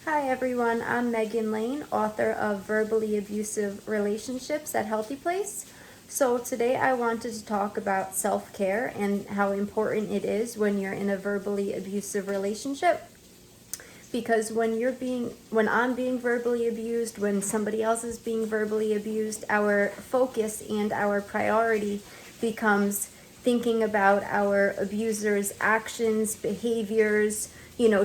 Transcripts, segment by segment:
Hi everyone, I'm Megan Lane, author of Verbally Abusive Relationships at HealthyPlace. So today I wanted to talk about self-care and how important it is when you're in a verbally abusive relationship. Because when I'm being verbally abused, when somebody else is being verbally abused, our focus and our priority becomes thinking about our abuser's actions, behaviors,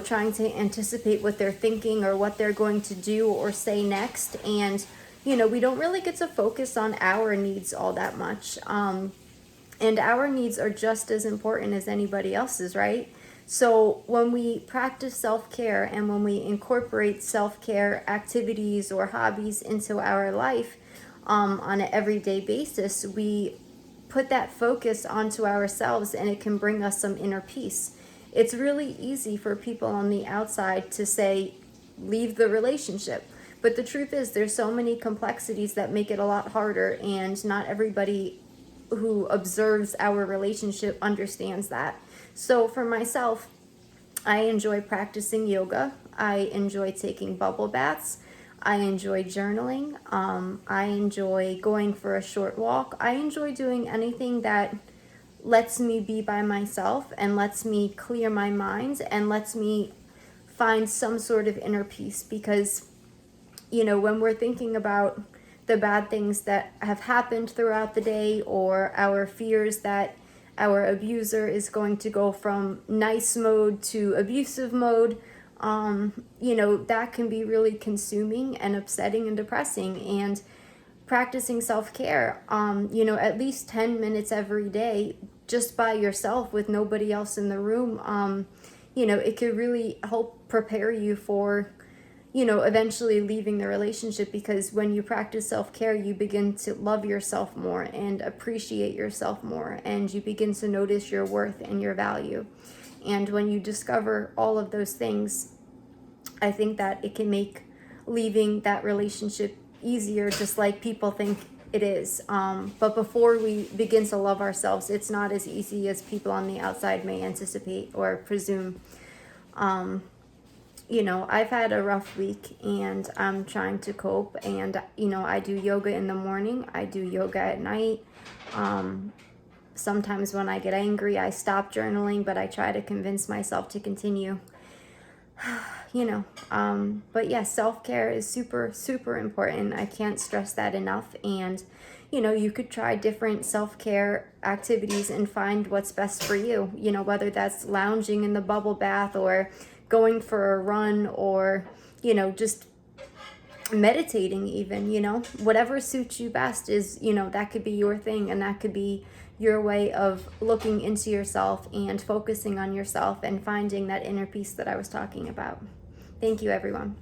trying to anticipate what they're thinking or what they're going to do or say next. And, we don't really get to focus on our needs all that much. And our needs are just as important as anybody else's, right? So when we practice self-care and when we incorporate self-care activities or hobbies into our life on an everyday basis, we put that focus onto ourselves and it can bring us some inner peace. It's really easy for people on the outside to say, leave the relationship. But the truth is, there's so many complexities that make it a lot harder, and not everybody who observes our relationship understands that. So for myself, I enjoy practicing yoga. I enjoy taking bubble baths. I enjoy journaling. I enjoy going for a short walk. I enjoy doing anything that lets me be by myself and lets me clear my mind and lets me find some sort of inner peace. Because when we're thinking about the bad things that have happened throughout the day, or our fears that our abuser is going to go from nice mode to abusive mode, that can be really consuming and upsetting and depressing. And practicing self-care, at least 10 minutes every day, just by yourself with nobody else in the room, it could really help prepare you for eventually leaving the relationship. Because when you practice self-care, you begin to love yourself more and appreciate yourself more, and you begin to notice your worth and your value. And when you discover all of those things, I think that it can make leaving that relationship easier, just like people think it is. But before we begin to love ourselves, it's not as easy as people on the outside may anticipate or presume. I've had a rough week and I'm trying to cope, and, I do yoga in the morning, I do yoga at night. Sometimes when I get angry, I stop journaling, but I try to convince myself to continue. But yeah, self-care is super, super important. I can't stress that enough. And, you could try different self-care activities and find what's best for you, whether that's lounging in the bubble bath or going for a run, or, just meditating even, whatever suits you best is, that could be your thing, and that could be your way of looking into yourself and focusing on yourself and finding that inner peace that I was talking about. Thank you, everyone.